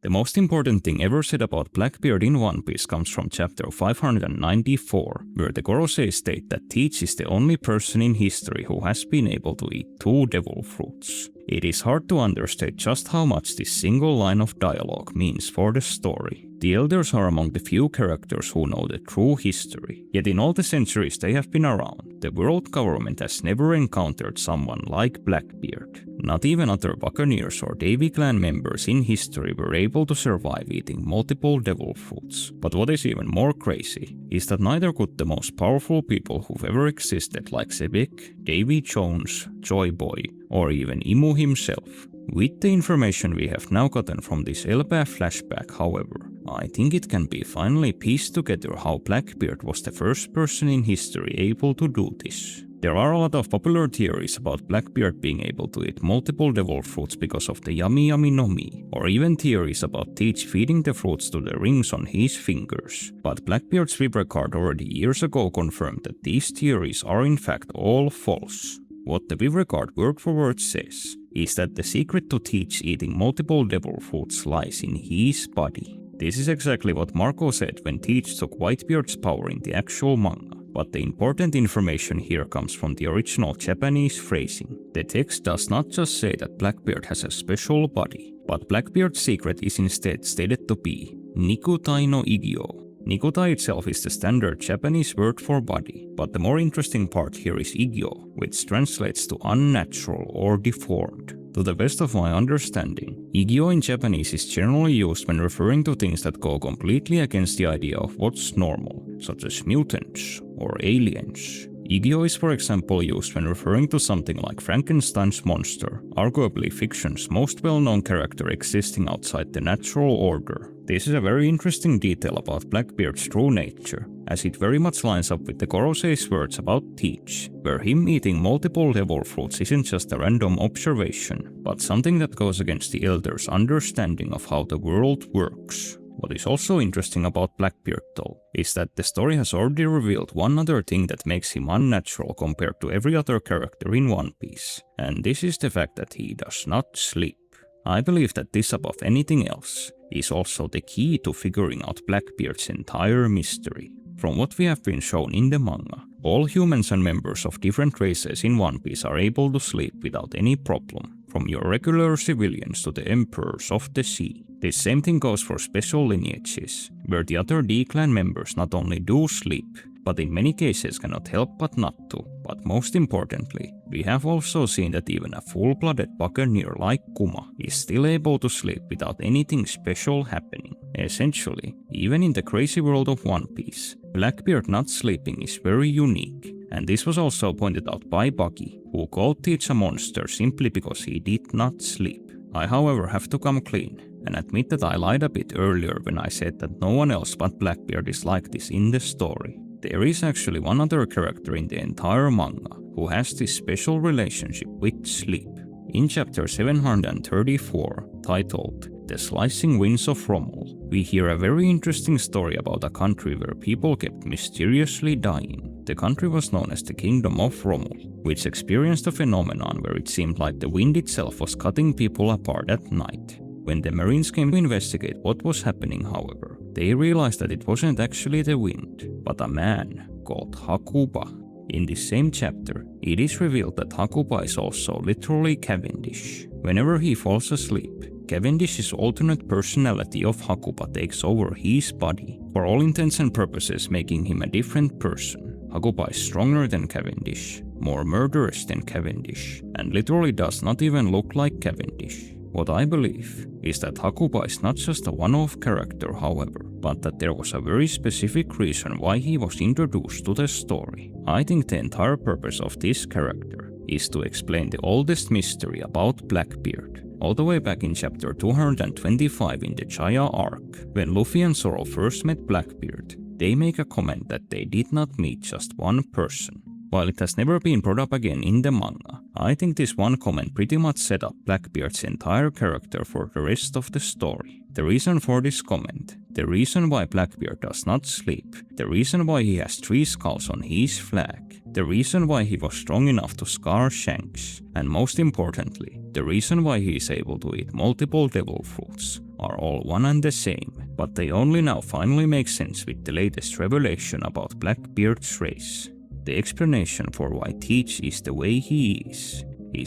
The most important thing ever said about Blackbeard in One Piece comes from chapter 594, where the Gorosei state that Teach is the only person in history who has been able to eat 2 devil fruits. It is hard to understate just how much this single line of dialogue means for the story. The elders are among the few characters who know the true history, yet in all the centuries they have been around, the world government has never encountered someone like Blackbeard. Not even other Buccaneers or Davy clan members in history were able to survive eating multiple devil fruits. But what is even more crazy is that neither could the most powerful people who've ever existed like Xebec, Davy Jones, Joy Boy, or even Imu himself. With the information we have now gotten from this Elbaf flashback, however, I think it can be finally pieced together how Blackbeard was the first person in history able to do this. There are a lot of popular theories about Blackbeard being able to eat multiple devil fruits because of the yummy yummy no mi, or even theories about Teach feeding the fruits to the rings on his fingers. But Blackbeard's Vib record already years ago confirmed that these theories are in fact all false. What the Vib record word for word says is that the secret to Teach eating multiple devil fruits lies in his body. This is exactly what Marco said when Teach took Whitebeard's power in the actual manga. But the important information here comes from the original Japanese phrasing. The text does not just say that Blackbeard has a special body, but Blackbeard's secret is instead stated to be Nikutai no Igyo. Nikutai itself is the standard Japanese word for body, but the more interesting part here is Igyo, which translates to unnatural or deformed. To the best of my understanding, Igyo in Japanese is generally used when referring to things that go completely against the idea of what's normal, such as mutants or aliens. Igyo is for example used when referring to something like Frankenstein's monster, arguably fiction's most well-known character existing outside the natural order. This is a very interesting detail about Blackbeard's true nature, as it very much lines up with the Gorosei's words about Teach, where him eating multiple devil fruits isn't just a random observation, but something that goes against the elders' understanding of how the world works. What is also interesting about Blackbeard though, is that the story has already revealed one other thing that makes him unnatural compared to every other character in One Piece, and this is the fact that he does not sleep. I believe that this above anything else is also the key to figuring out Blackbeard's entire mystery. From what we have been shown in the manga, all humans and members of different races in One Piece are able to sleep without any problem, from your regular civilians to the emperors of the sea. This same thing goes for special lineages, where the other D-clan members not only do sleep, but in many cases cannot help but not to. But most importantly, we have also seen that even a full-blooded Buccaneer like Kuma is still able to sleep without anything special happening. Essentially, even in the crazy world of One Piece, Blackbeard not sleeping is very unique, and this was also pointed out by Buggy, who called Teach a monster simply because he did not sleep. I however have to come clean and admit that I lied a bit earlier when I said that no one else but Blackbeard is like this in the story. There is actually one other character in the entire manga who has this special relationship with sleep. In chapter 734, titled The Slicing Winds of Rommel, we hear a very interesting story about a country where people kept mysteriously dying. The country was known as the Kingdom of Rommel, which experienced a phenomenon where it seemed like the wind itself was cutting people apart at night. When the Marines came to investigate what was happening, however, they realized that it wasn't actually the wind, but a man called Hakuba. In this same chapter, it is revealed that Hakuba is also literally Cavendish. Whenever he falls asleep, Cavendish's alternate personality of Hakuba takes over his body, for all intents and purposes making him a different person. Hakuba is stronger than Cavendish, more murderous than Cavendish, and literally does not even look like Cavendish. What I believe is that Hakuba is not just a one-off character, however, but that there was a very specific reason why he was introduced to the story. I think the entire purpose of this character is to explain the oldest mystery about Blackbeard. All the way back in chapter 225 in the Jaya arc, when Luffy and Zoro first met Blackbeard, they make a comment that they did not meet just one person. While it has never been brought up again in the manga, I think this one comment pretty much set up Blackbeard's entire character for the rest of the story. The reason for this comment, the reason why Blackbeard does not sleep, the reason why he has 3 skulls on his flag, the reason why he was strong enough to scar Shanks, and most importantly, the reason why he is able to eat multiple devil fruits, are all one and the same, but they only now finally make sense with the latest revelation about Blackbeard's race. The explanation for why Teach is the way he is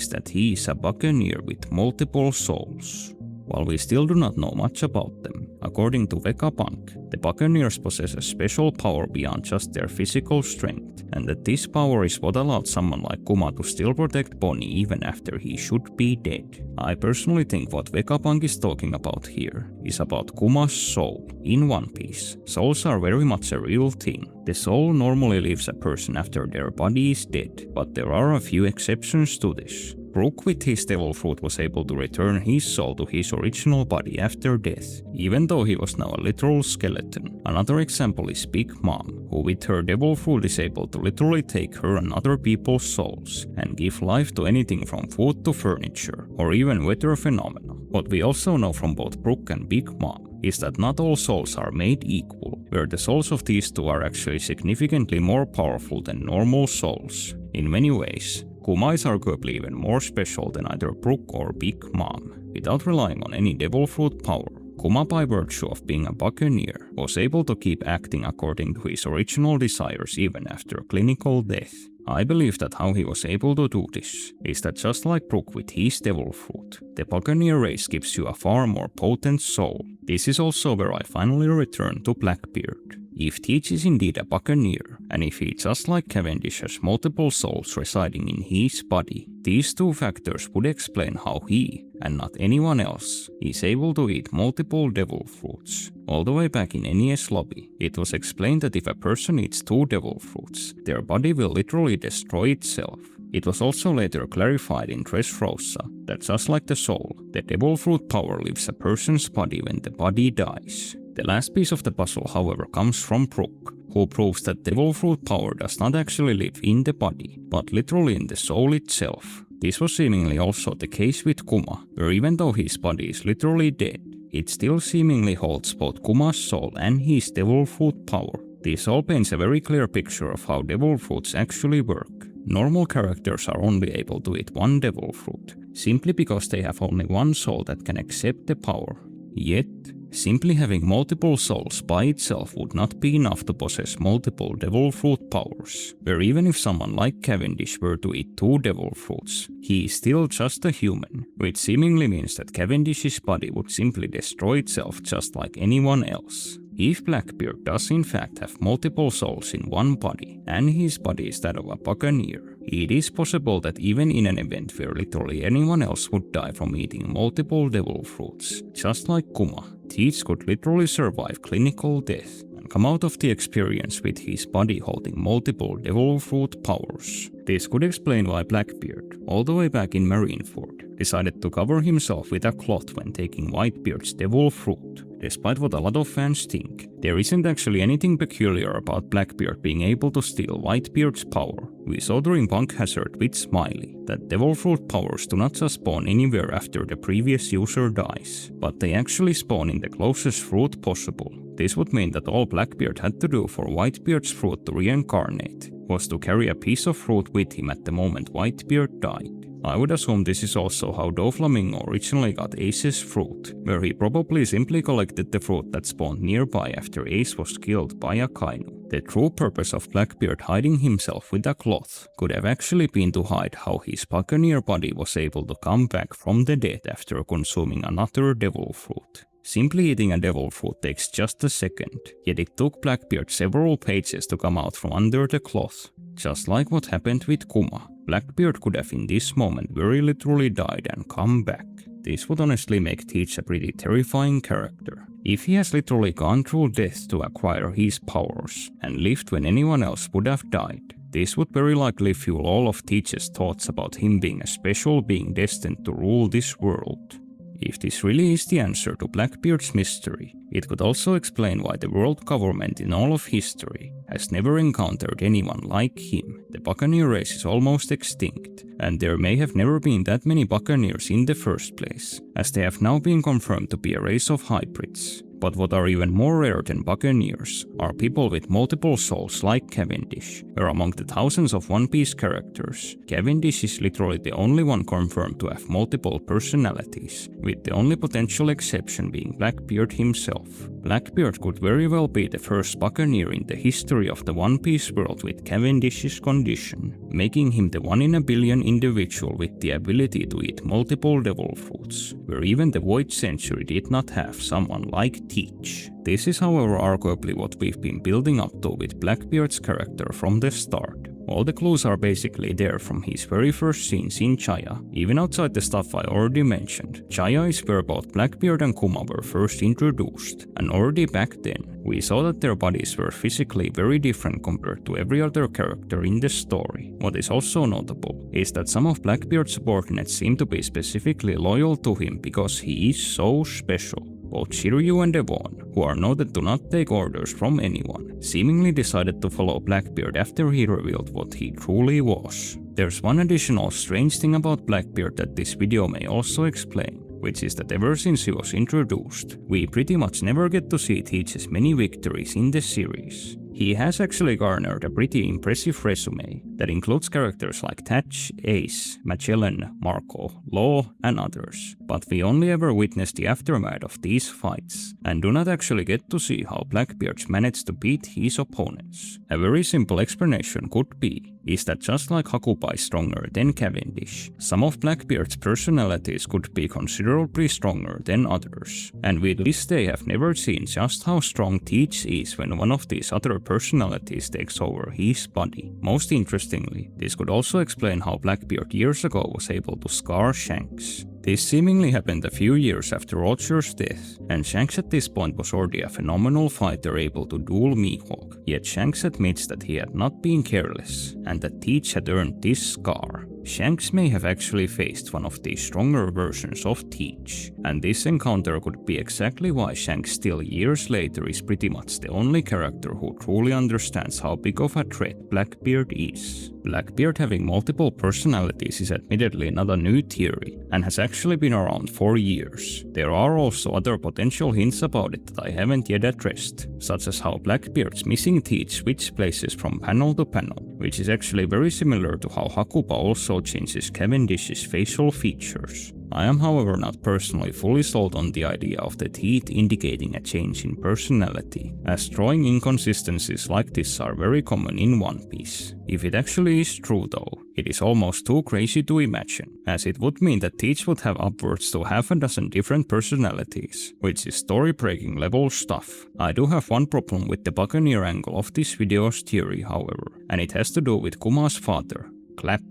that he is a Buccaneer with multiple souls. While we still do not know much about them, according to Vegapunk, the Buccaneers possess a special power beyond just their physical strength, and that this power is what allowed someone like Kuma to still protect Bonnie even after he should be dead. I personally think what Vegapunk is talking about here is about Kuma's soul. In One Piece, souls are very much a real thing. The soul normally leaves a person after their body is dead, but there are a few exceptions to this. Brook with his devil fruit was able to return his soul to his original body after death, even though he was now a literal skeleton. Another example is Big Mom, who with her devil fruit is able to literally take her and other people's souls and give life to anything from food to furniture, or even weather phenomena. What we also know from both Brook and Big Mom is that not all souls are made equal, where the souls of these two are actually significantly more powerful than normal souls. In many ways, Kuma is arguably even more special than either Brook or Big Mom. Without relying on any devil fruit power, Kuma, by virtue of being a Buccaneer, was able to keep acting according to his original desires even after clinical death. I believe that how he was able to do this is that just like Brook with his devil fruit, the Buccaneer race gives you a far more potent soul. This is also where I finally return to Blackbeard. If Teach is indeed a Buccaneer, and if he just like Cavendish has multiple souls residing in his body, these two factors would explain how he, and not anyone else, is able to eat multiple devil fruits. All the way back in NES lobby, it was explained that if a person eats 2 devil fruits, their body will literally destroy itself. It was also later clarified in Dressrosa that just like the soul, the devil fruit power leaves a person's body when the body dies. The last piece of the puzzle, however, comes from Brook, who proves that devil fruit power does not actually live in the body, but literally in the soul itself. This was seemingly also the case with Kuma, where even though his body is literally dead, it still seemingly holds both Kuma's soul and his devil fruit power. This all paints a very clear picture of how devil fruits actually work. Normal characters are only able to eat 1 devil fruit, simply because they have only 1 soul that can accept the power. Yet, simply having multiple souls by itself would not be enough to possess multiple devil fruit powers, where even if someone like Cavendish were to eat 2 devil fruits, he is still just a human, which seemingly means that Cavendish's body would simply destroy itself just like anyone else. If Blackbeard does in fact have multiple souls in one body, and his body is that of a Buccaneer, it is possible that even in an event where literally anyone else would die from eating multiple devil fruits, just like Kuma, Teach could literally survive clinical death and come out of the experience with his body holding multiple devil fruit powers. This could explain why Blackbeard, all the way back in Marineford, decided to cover himself with a cloth when taking Whitebeard's devil fruit. Despite what a lot of fans think, there isn't actually anything peculiar about Blackbeard being able to steal Whitebeard's power. We saw during Punk Hazard with Smiley that devil fruit powers do not just spawn anywhere after the previous user dies, but they actually spawn in the closest fruit possible. This would mean that all Blackbeard had to do for Whitebeard's fruit to reincarnate was to carry a piece of fruit with him at the moment Whitebeard died. I would assume this is also how Doflamingo originally got Ace's fruit, where he probably simply collected the fruit that spawned nearby after Ace was killed by Akainu. The true purpose of Blackbeard hiding himself with a cloth could have actually been to hide how his Buccaneer body was able to come back from the dead after consuming another devil fruit. Simply eating a devil fruit takes just a second, yet it took Blackbeard several pages to come out from under the cloth. Just like what happened with Kuma, Blackbeard could have in this moment very literally died and come back. This would honestly make Teach a pretty terrifying character. If he has literally gone through death to acquire his powers, and lived when anyone else would have died, this would very likely fuel all of Teach's thoughts about him being a special being destined to rule this world. If this really is the answer to Blackbeard's mystery, it could also explain why the world government in all of history has never encountered anyone like him. The Buccaneer race is almost extinct, and there may have never been that many Buccaneers in the first place, as they have now been confirmed to be a race of hybrids. But what are even more rare than Buccaneers are people with multiple souls like Cavendish, where among the thousands of One Piece characters, Cavendish is literally the only one confirmed to have multiple personalities, with the only potential exception being Blackbeard himself. Blackbeard could very well be the first Buccaneer in the history of the One Piece world with Cavendish's condition, making him the 1 in a billion individual with the ability to eat multiple devil fruits, where even the Void Century did not have someone like Teach. This is however arguably what we've been building up to with Blackbeard's character from the start. All the clues are basically there from his very first scenes in Chaya, even outside the stuff I already mentioned. Chaya is where both Blackbeard and Kuma were first introduced, and already back then, we saw that their bodies were physically very different compared to every other character in the story. What is also notable is that some of Blackbeard's subordinates seem to be specifically loyal to him because he is so special. Both Shiryu and Devon, who are noted to not take orders from anyone, seemingly decided to follow Blackbeard after he revealed what he truly was. There's one additional strange thing about Blackbeard that this video may also explain, which is that ever since he was introduced, we pretty much never get to see Teach's many victories in the series. He has actually garnered a pretty impressive resume that includes characters like Tatch, Ace, Magellan, Marco, Law, and others, but we only ever witness the aftermath of these fights, and do not actually get to see how Blackbeard managed to beat his opponents. A very simple explanation could be is that just like Hakuba is stronger than Cavendish, some of Blackbeard's personalities could be considerably stronger than others, and with this they have never seen just how strong Teach is when one of these other personalities takes over his body. Most interestingly, this could also explain how Blackbeard years ago was able to scar Shanks. This seemingly happened a few years after Roger's death, and Shanks at this point was already a phenomenal fighter able to duel Mihawk, yet Shanks admits that he had not been careless, and that Teach had earned this scar. Shanks may have actually faced one of these stronger versions of Teach, and this encounter could be exactly why Shanks still years later is pretty much the only character who truly understands how big of a threat Blackbeard is. Blackbeard having multiple personalities is admittedly not a new theory, and has actually been around for years. There are also other potential hints about it that I haven't yet addressed, such as how Blackbeard's missing teeth switch places from panel to panel, which is actually very similar to how Hakuba also changes Cavendish's facial features. I am however not personally fully sold on the idea of the teeth indicating a change in personality, as drawing inconsistencies like this are very common in One Piece. If it actually is true though, it is almost too crazy to imagine, as it would mean that Teach would have upwards to half a dozen different personalities, which is story-breaking level stuff. I do have one problem with the Buccaneer angle of this video's theory however, and it has to do with Kuma's father, Clap.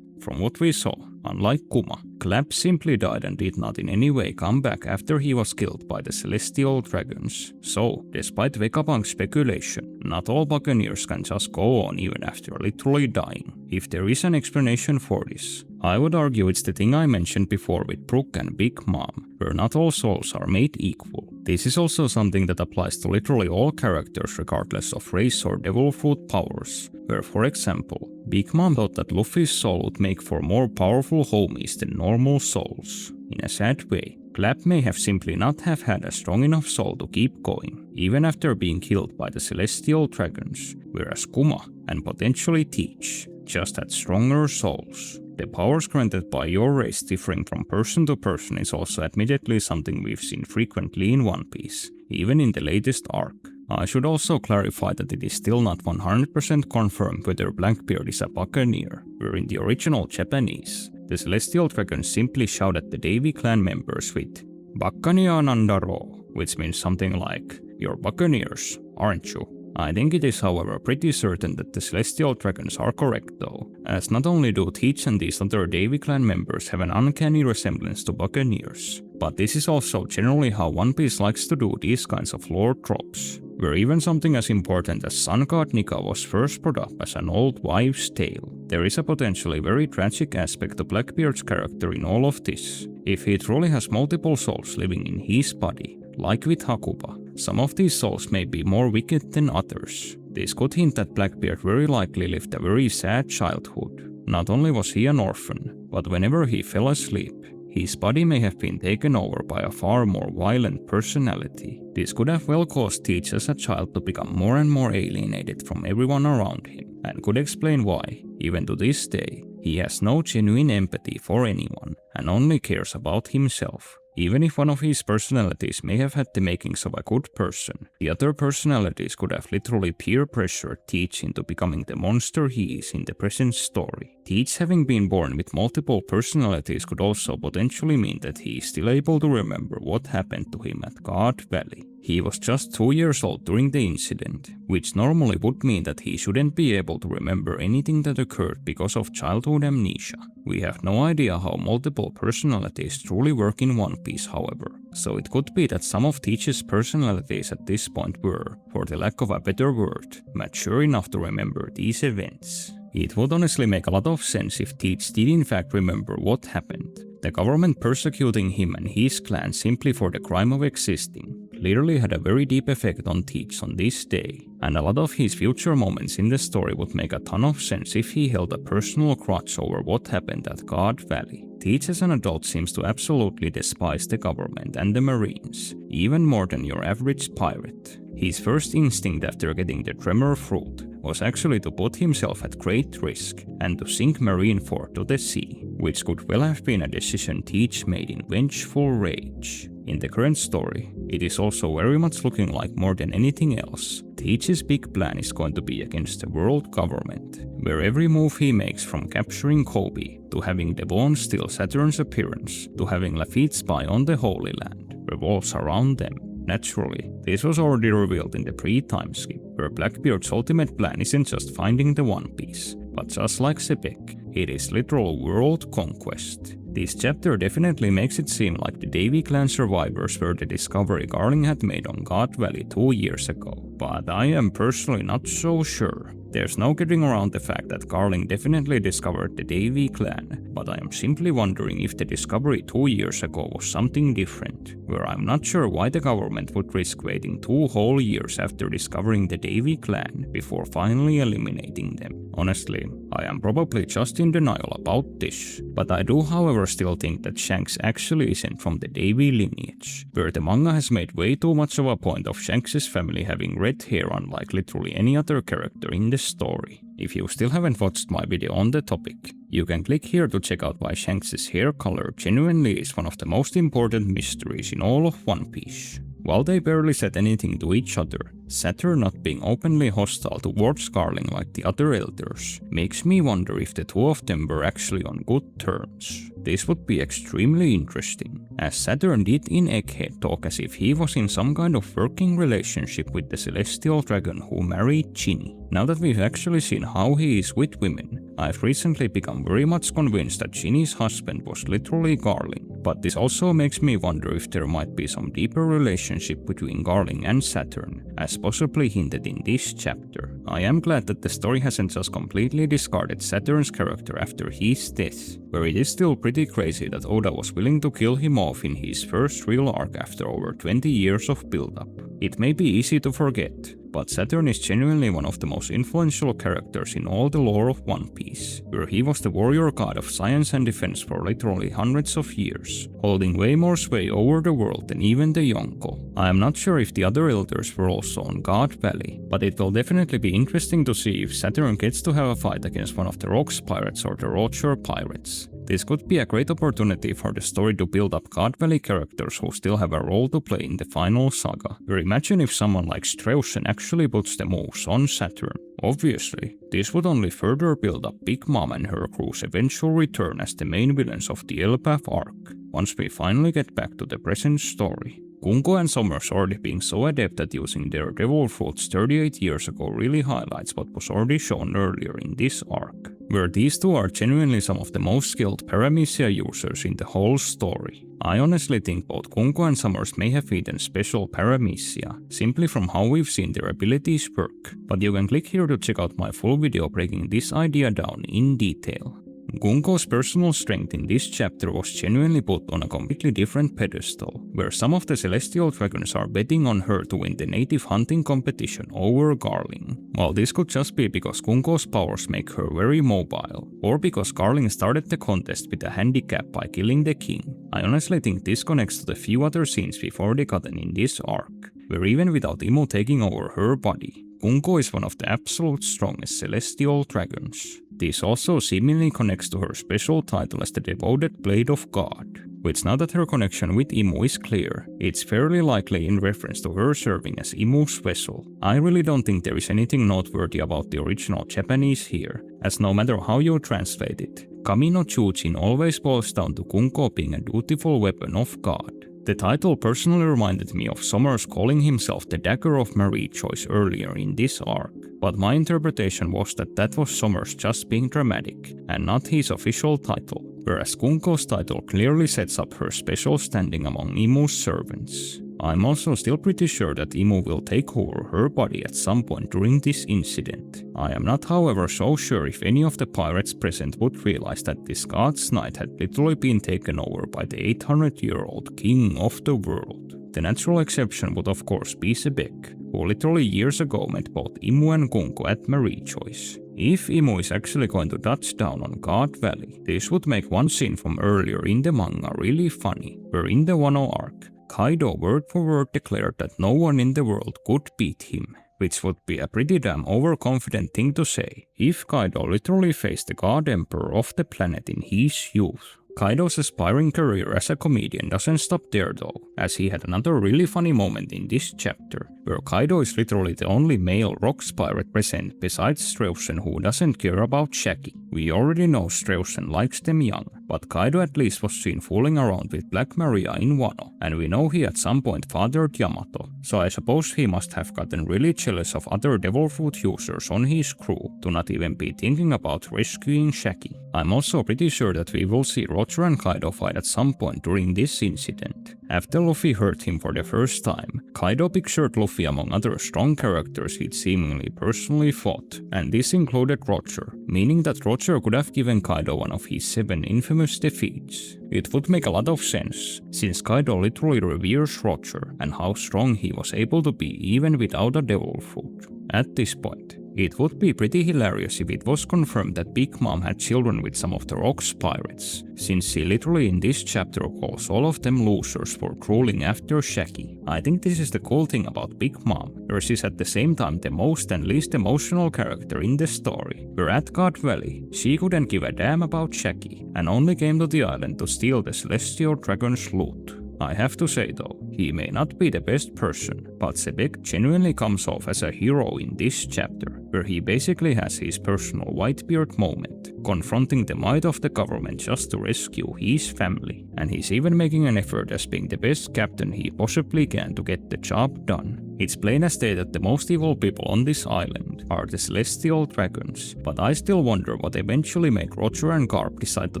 From what we saw, unlike Kuma, Clap simply died and did not in any way come back after he was killed by the Celestial Dragons. So, despite Vegapunk's speculation, not all Buccaneers can just go on even after literally dying. If there is an explanation for this, I would argue it's the thing I mentioned before with Brook and Big Mom, where not all souls are made equal. This is also something that applies to literally all characters regardless of race or devil fruit powers, where for example, Big Mom thought that Luffy's soul would make for more powerful homies than normal souls. In a sad way, Clap may have simply not have had a strong enough soul to keep going, even after being killed by the Celestial Dragons, whereas Kuma and potentially Teach just had stronger souls. The powers granted by your race differing from person to person is also admittedly something we've seen frequently in One Piece, even in the latest arc. I should also clarify that it is still not 100% confirmed whether Blackbeard is a Buccaneer, where in the original Japanese, the Celestial Dragons simply shout at the Davy clan members with "Buccaneer Nandaro," which means something like, "You're Buccaneers, aren't you?" I think it is however pretty certain that the Celestial Dragons are correct though, as not only do Teach and these other Davy clan members have an uncanny resemblance to Buccaneers, but this is also generally how One Piece likes to do these kinds of lore tropes, where even something as important as Sun God Nika was first brought up as an old wives' tale. There is a potentially very tragic aspect to Blackbeard's character in all of this. If he truly has multiple souls living in his body, like with Hakuba, some of these souls may be more wicked than others. This could hint that Blackbeard very likely lived a very sad childhood. Not only was he an orphan, but whenever he fell asleep, His body may have been taken over by a far more violent personality. This could have well caused Teach as a child to become more and more alienated from everyone around him, and could explain why, even to this day, he has no genuine empathy for anyone and only cares about himself. Even if one of his personalities may have had the makings of a good person, the other personalities could have literally peer pressured Teach into becoming the monster he is in the present story. Teach having been born with multiple personalities could also potentially mean that he is still able to remember what happened to him at God Valley. He was just 2 years old during the incident, which normally would mean that he shouldn't be able to remember anything that occurred because of childhood amnesia. We have no idea how multiple personalities truly work in One Piece, however, so it could be that some of Teach's personalities at this point were, for the lack of a better word, mature enough to remember these events. It would honestly make a lot of sense if Teach did in fact remember what happened. The government persecuting him and his clan simply for the crime of existing clearly had a very deep effect on Teach on this day, and a lot of his future moments in the story would make a ton of sense if he held a personal grudge over what happened at God Valley. Teach as an adult seems to absolutely despise the government and the Marines, even more than your average pirate. His first instinct after getting the Tremor Fruit was actually to put himself at great risk and to sink Marineford to the sea, which could well have been a decision Teach made in vengeful rage. In the current story, it is also very much looking like more than anything else, Teach's big plan is going to be against the world government, where every move he makes from capturing Kobe, to having Devon steal Saturn's appearance, to having Lafitte spy on the Holy Land, revolves around them. Naturally, this was already revealed in the pre-time skip, where Blackbeard's ultimate plan isn't just finding the One Piece, but just like Xebec, it is literal world conquest. This chapter definitely makes it seem like the Davy clan survivors were the discovery Garling had made on God Valley 2 years ago, but I am personally not so sure. There's no getting around the fact that Garling definitely discovered the Davy clan, but I am simply wondering if the discovery 2 years ago was something different, where I'm not sure why the government would risk waiting 2 whole years after discovering the Davy clan before finally eliminating them. Honestly, I am probably just in denial about this, but I do however still think that Shanks actually isn't from the Davy lineage, where the manga has made way too much of a point of Shanks' family having red hair unlike literally any other character in the story. If you still haven't watched my video on the topic, you can click here to check out why Shanks' hair color genuinely is one of the most important mysteries in all of One Piece. While they barely said anything to each other, Saturn not being openly hostile towards Garling like the other elders makes me wonder if the two of them were actually on good terms. This would be extremely interesting, as Saturn did in Egghead talk as if he was in some kind of working relationship with the celestial dragon who married Ginny. Now that we've actually seen how he is with women, I've recently become very much convinced that Ginny's husband was literally Garling, but this also makes me wonder if there might be some deeper relationship between Garling and Saturn, as possibly hinted in this chapter. I am glad that the story hasn't just completely discarded Saturn's character after his death, where it is still pretty crazy that Oda was willing to kill him off in his first real arc after over 20 years of build-up. It may be easy to forget, but Saturn is genuinely one of the most influential characters in all the lore of One Piece, where he was the warrior god of science and defense for literally hundreds of years, holding way more sway over the world than even the Yonko. I am not sure if the other elders were also on God Valley, but it will definitely be interesting to see if Saturn gets to have a fight against one of the Rocks pirates or the Roger pirates. This could be a great opportunity for the story to build up God Valley characters who still have a role to play in the final saga, where imagine if someone like Straussen actually puts the moves on Saturn. Obviously, this would only further build up Big Mom and her crew's eventual return as the main villains of the Elbaf arc, once we finally get back to the present story. Gunko and Summers already being so adept at using their devil fruits 38 years ago really highlights what was already shown earlier in this arc, where these two are genuinely some of the most skilled paramecia users in the whole story. I honestly think both Gunko and Summers may have eaten special paramecia, simply from how we've seen their abilities work, but you can click here to check out my full video breaking this idea down in detail. Gunko's personal strength in this chapter was genuinely put on a completely different pedestal, where some of the celestial dragons are betting on her to win the native hunting competition over Garling. While this could just be because Gunko's powers make her very mobile, or because Garling started the contest with a handicap by killing the king, I honestly think this connects to the few other scenes we've already gotten in this arc, where even without Imo taking over her body, Gunko is one of the absolute strongest celestial dragons. This also seemingly connects to her special title as the devoted Blade of God, which now that her connection with Imo is clear, it's fairly likely in reference to her serving as Imo's vessel. I really don't think there is anything noteworthy about the original Japanese here, as no matter how you translate it, Kami no Chujin always boils down to Gunko being a dutiful weapon of God. The title personally reminded me of Summers calling himself the Dagger of Marie Choice earlier in this arc, but my interpretation was that was Summers just being dramatic, and not his official title, whereas Gunko's title clearly sets up her special standing among Imo's servants. I'm also still pretty sure that Imo will take over her body at some point during this incident. I am not, however, so sure if any of the pirates present would realize that this god's knight had literally been taken over by the 800-year-old king of the world. The natural exception would of course be Xebec, who literally years ago met both Imo and Gunko at Marie Choice. If Imo is actually going to touch down on God Valley, this would make one scene from earlier in the manga really funny, where in the Wano arc, Kaido word for word declared that no one in the world could beat him, which would be a pretty damn overconfident thing to say if Kaido literally faced the God Emperor of the planet in his youth. Kaido's aspiring career as a comedian doesn't stop there though, as he had another really funny moment in this chapter, where Kaido is literally the only male rocks pirate present besides Straussen who doesn't care about Shaggy. We already know Straussen likes them young, but Kaido at least was seen fooling around with Black Maria in Wano, and we know he at some point fathered Yamato, so I suppose he must have gotten really jealous of other devil fruit users on his crew to not even be thinking about rescuing Shaggy. I'm also pretty sure that we will see Roger and Kaido fight at some point during this incident. After Luffy hurt him for the first time, Kaido pictured Luffy among other strong characters he'd seemingly personally fought, and this included Roger, meaning that Roger could have given Kaido one of his 7 infamous defeats. It would make a lot of sense, since Kaido literally reveres Roger and how strong he was able to be even without a devil fruit. At this point, it would be pretty hilarious if it was confirmed that Big Mom had children with some of the Rocks pirates, since she literally in this chapter calls all of them losers for drooling after Shaggy. I think this is the cool thing about Big Mom, where she's at the same time the most and least emotional character in the story, where at God Valley, she couldn't give a damn about Shaggy, and only came to the island to steal the Celestial Dragon's loot. I have to say though, he may not be the best person, but Xebec genuinely comes off as a hero in this chapter, where he basically has his personal Whitebeard moment, confronting the might of the government just to rescue his family, and he's even making an effort as being the best captain he possibly can to get the job done. It's plain as day that the most evil people on this island are the Celestial Dragons, but I still wonder what eventually made Roger and Garp decide to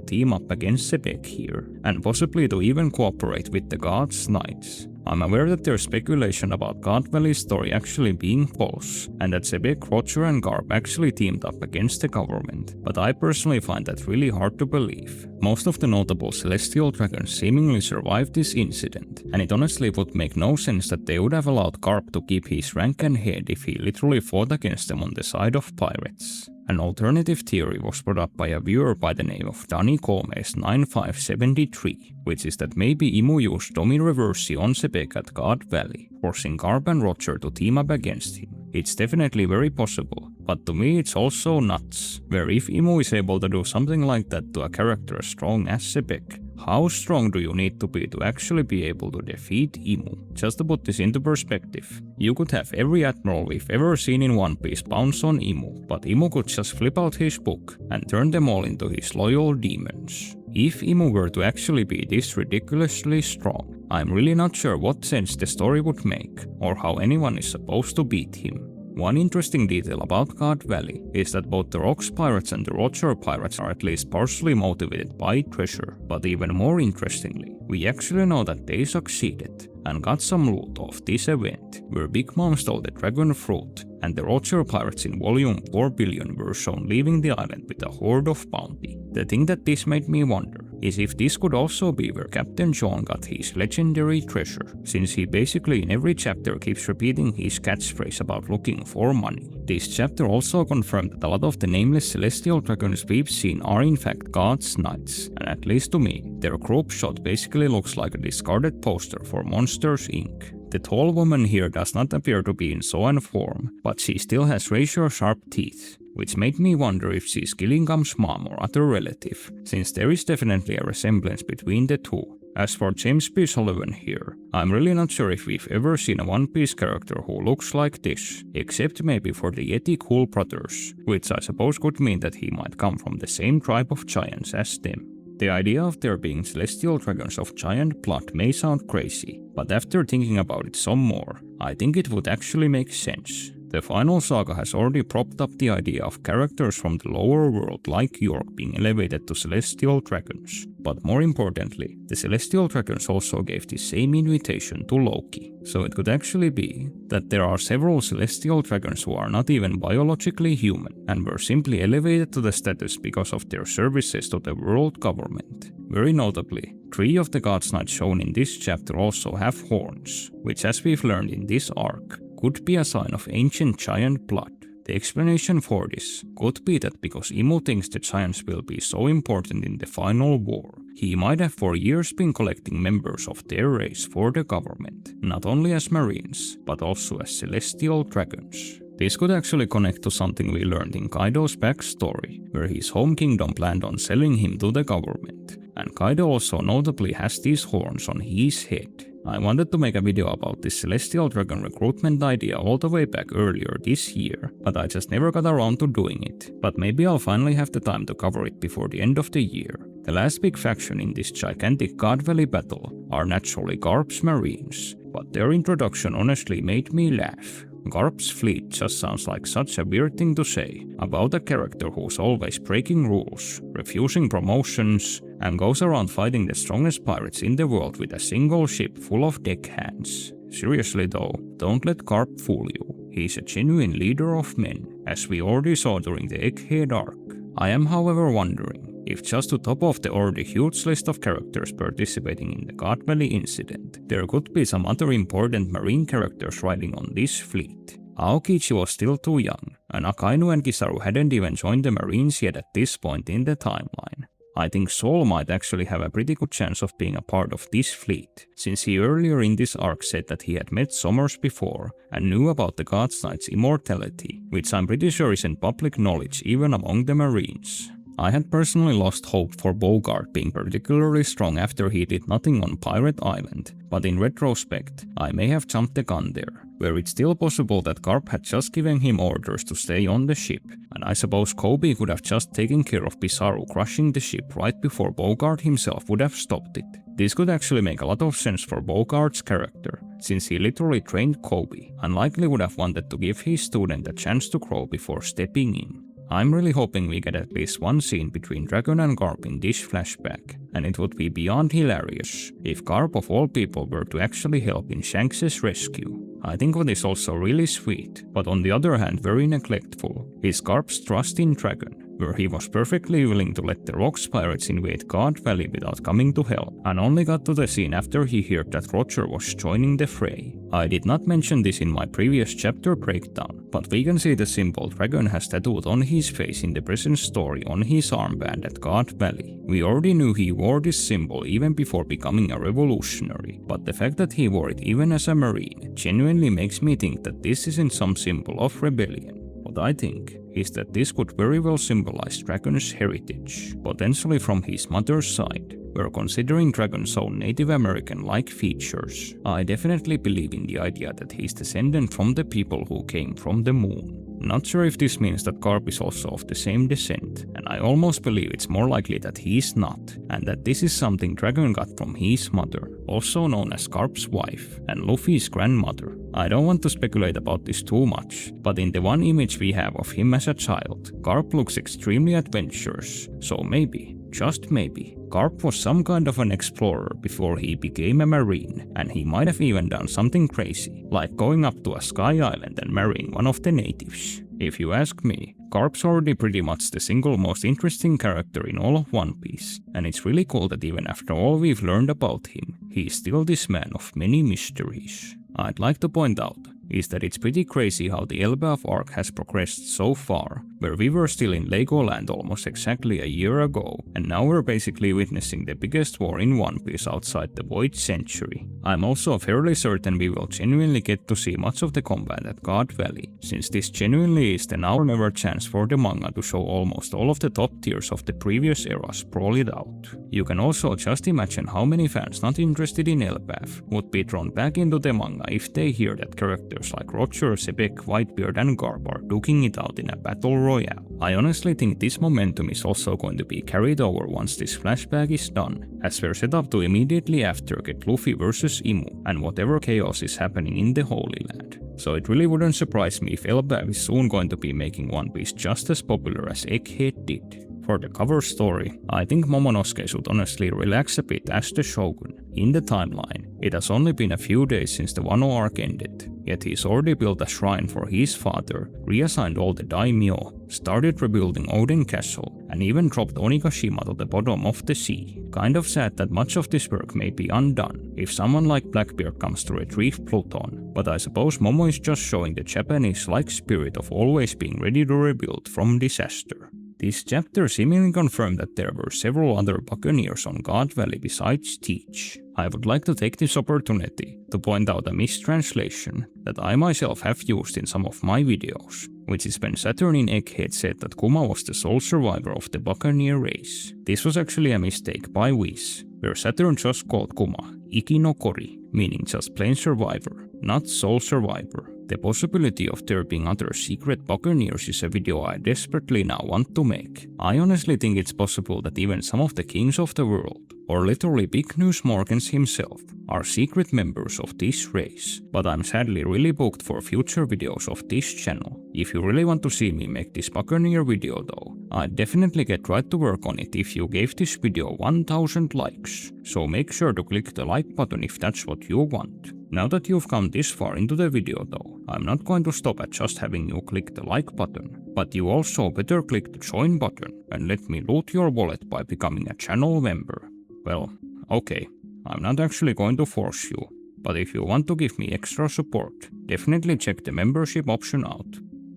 team up against Xebec here, and possibly to even cooperate with the God's Knights. I'm aware that there's speculation about God Valley's story actually being false, and that Xebec, Roger and Garp actually teamed up against the government, but I personally find that really hard to believe. Most of the notable Celestial Dragons seemingly survived this incident, and it honestly would make no sense that they would have allowed Garp to keep his rank and head if he literally fought against them on the side of pirates. An alternative theory was brought up by a viewer by the name of Danny Gomez 9573, which is that maybe Imo used Domi Reversi on Xebec at God Valley, forcing Garp and Roger to team up against him. It's definitely very possible, but to me it's also nuts, where if Imo is able to do something like that to a character as strong as Xebec, how strong do you need to be to actually be able to defeat Imo? Just to put this into perspective, you could have every admiral we've ever seen in One Piece bounce on Imo, but Imo could just flip out his book and turn them all into his loyal demons. If Imo were to actually be this ridiculously strong, I'm really not sure what sense the story would make, or how anyone is supposed to beat him. One interesting detail about God Valley is that both the Rocks pirates and the Roger pirates are at least partially motivated by treasure, but even more interestingly, we actually know that they succeeded and got some loot off this event, where Big Mom stole the dragon fruit, and the Roger pirates in volume 4 billion were shown leaving the island with a hoard of bounty. The thing that this made me wonder is if this could also be where Captain John got his legendary treasure, since he basically in every chapter keeps repeating his catchphrase about looking for money. This chapter also confirmed that a lot of the nameless celestial dragons we've seen are in fact God's Knights, and at least to me, their group shot basically looks like a discarded poster for Monsters Inc. The tall woman here does not appear to be in Zoan form, but she still has razor-sharp teeth, which made me wonder if she's Gillingham's mom or other relative, since there is definitely a resemblance between the two. As for James B. Sullivan here, I'm really not sure if we've ever seen a One Piece character who looks like this, except maybe for the Yeti Cool Brothers, which I suppose could mean that he might come from the same tribe of giants as them. The idea of there being celestial dragons of giant blood may sound crazy, but after thinking about it some more, I think it would actually make sense. The final saga has already propped up the idea of characters from the lower world like York being elevated to celestial dragons. But more importantly, the celestial dragons also gave the same invitation to Loki. So it could actually be that there are several celestial dragons who are not even biologically human and were simply elevated to the status because of their services to the world government. Very notably, 3 of the God's Knights shown in this chapter also have horns, which as we've learned in this arc, could be a sign of ancient giant blood. The explanation for this could be that because Imu thinks the giants will be so important in the final war, he might have for years been collecting members of their race for the government, not only as marines, but also as celestial dragons. This could actually connect to something we learned in Kaido's backstory, where his home kingdom planned on selling him to the government, and Kaido also notably has these horns on his head. I wanted to make a video about this celestial dragon recruitment idea all the way back earlier this year, but I just never got around to doing it. But maybe I'll finally have the time to cover it before the end of the year. The last big faction in this gigantic God Valley battle are naturally Garp's Marines, but their introduction honestly made me laugh. Garp's fleet just sounds like such a weird thing to say about a character who's always breaking rules, refusing promotions, and goes around fighting the strongest pirates in the world with a single ship full of deckhands. Seriously though, don't let Garp fool you. He's a genuine leader of men, as we already saw during the Egghead arc. I am however wondering if just to top off the already huge list of characters participating in the God Valley incident, there could be some other important marine characters riding on this fleet. Aokichi was still too young, and Akainu and Kizaru hadn't even joined the Marines yet at this point in the timeline. I think Sol might actually have a pretty good chance of being a part of this fleet, since he earlier in this arc said that he had met Sommers before and knew about the God's Knight's immortality, which I'm pretty sure isn't public knowledge even among the Marines. I had personally lost hope for Bogart being particularly strong after he did nothing on Pirate Island, but in retrospect, I may have jumped the gun there, where it's still possible that Garp had just given him orders to stay on the ship, and I suppose Kobe could have just taken care of Pizarro crushing the ship right before Bogart himself would have stopped it. This could actually make a lot of sense for Bogart's character, since he literally trained Kobe and likely would have wanted to give his student a chance to grow before stepping in. I'm really hoping we get at least one scene between Dragon and Garp in this flashback, and it would be beyond hilarious if Garp of all people were to actually help in Shanks' rescue. I think what is also really sweet, but on the other hand very neglectful, is Garp's trust in Dragon, where he was perfectly willing to let the Rocks pirates invade God Valley without coming to help, and only got to the scene after he heard that Roger was joining the fray. I did not mention this in my previous chapter breakdown, but we can see the symbol Dragon has tattooed on his face in the present story on his armband at God Valley. We already knew he wore this symbol even before becoming a revolutionary, but the fact that he wore it even as a marine genuinely makes me think that this isn't some symbol of rebellion. What I think is that this could very well symbolize Dragon's heritage, potentially from his mother's side, where considering Dragon's own Native American-like features, I definitely believe in the idea that he's descendant from the people who came from the moon. Not sure if this means that Garp is also of the same descent, and I almost believe it's more likely that he's not, and that this is something Dragon got from his mother, also known as Garp's wife, and Luffy's grandmother. I don't want to speculate about this too much, but in the one image we have of him as a child, Garp looks extremely adventurous, so maybe, just maybe, Garp was some kind of an explorer before he became a marine, and he might have even done something crazy, like going up to a sky island and marrying one of the natives. If you ask me, Garp's already pretty much the single most interesting character in all of One Piece, and it's really cool that even after all we've learned about him, he is still this man of many mysteries. I'd like to point out is that it's pretty crazy how the Elbaf arc has progressed so far, where we were still in Legoland almost exactly a year ago, and now we're basically witnessing the biggest war in One Piece outside the Void Century. I'm also fairly certain we will genuinely get to see much of the combat at God Valley, since this genuinely is the now or never chance for the manga to show almost all of the top tiers of the previous era sprawled out. You can also just imagine how many fans not interested in Elbaf would be drawn back into the manga if they hear that characters like Roger, Xebec, Whitebeard and Garp are duking it out in a battle royale. I honestly think this momentum is also going to be carried over once this flashback is done, as we're set up to immediately after get Luffy versus Imu and whatever chaos is happening in the Holy Land. So it really wouldn't surprise me if Elbaf is soon going to be making One Piece just as popular as Egghead did. For the cover story, I think Momonosuke should honestly relax a bit as the Shogun. In the timeline, it has only been a few days since the Wano arc ended, yet he's already built a shrine for his father, reassigned all the daimyo, started rebuilding Oden Castle, and even dropped Onigashima to the bottom of the sea. Kind of sad that much of this work may be undone if someone like Blackbeard comes to retrieve Pluton, but I suppose Momo is just showing the Japanese-like spirit of always being ready to rebuild from disaster. This chapter seemingly confirmed that there were several other Buccaneers on God Valley besides Teach. I would like to take this opportunity to point out a mistranslation that I myself have used in some of my videos, which is when Saturn in Egghead said that Kuma was the sole survivor of the Buccaneer race. This was actually a mistake by Whis, where Saturn just called Kuma Iki no Kori, meaning just plain survivor, not sole survivor. The possibility of there being other secret Buccaneers is a video I desperately now want to make. I honestly think it's possible that even some of the kings of the world, or literally Big News Morgans himself, are secret members of this race. But I'm sadly really booked for future videos of this channel. If you really want to see me make this Buccaneer video though, I'd definitely get right to work on it if you gave this video 1000 likes. So make sure to click the like button if that's what you want. Now that you've come this far into the video though, I'm not going to stop at just having you click the like button, but you also better click the join button and let me loot your wallet by becoming a channel member. Well, okay, I'm not actually going to force you, but if you want to give me extra support, definitely check the membership option out.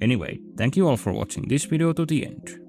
Anyway, thank you all for watching this video to the end.